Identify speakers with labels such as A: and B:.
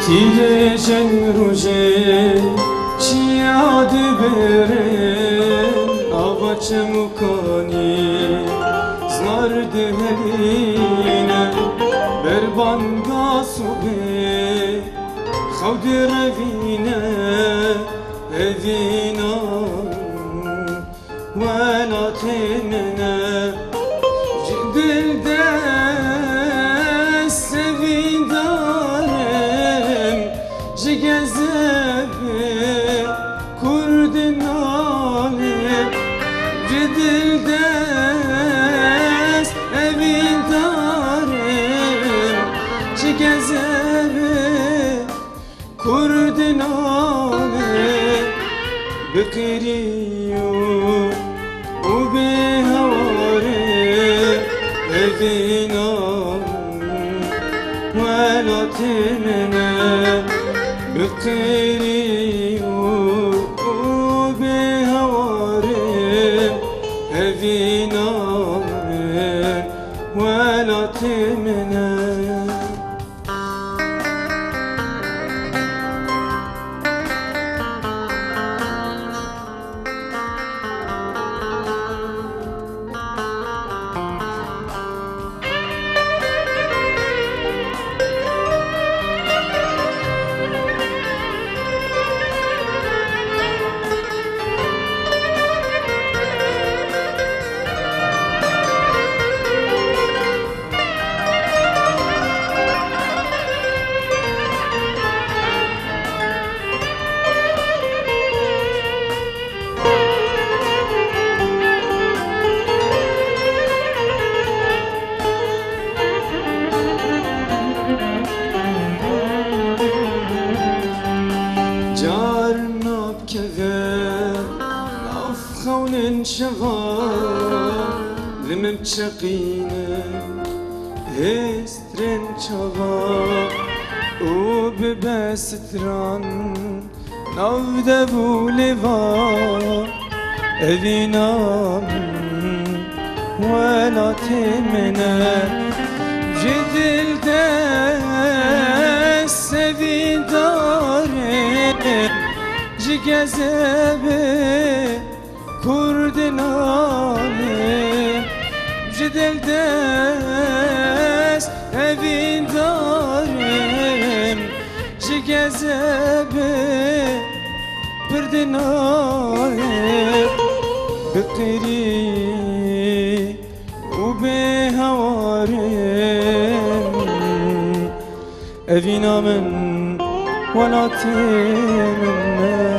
A: تیره جن روژه چی یاد برن آوا چه مکانی زنار دهلینه بربانگا صبح خود روینه هدینا ولا تمنه دل دست سوین دارم جگزبه کرد نالم دل دست سوین دارم جگزبه کرد نالم بقریو و به هواره هدینا ولا تمنه بقریو و به هواره هدینا ولا تمنه خون شغال لمبشقينه هسترن شغال وببستران نوده بوليفا أذينام ولا تمنى جدل دس سفين دارين جگزبه کرد نالم جدل دست هوین دارم جگزبه برد نالم بقری و به هوارم اوینا من ولا تمنى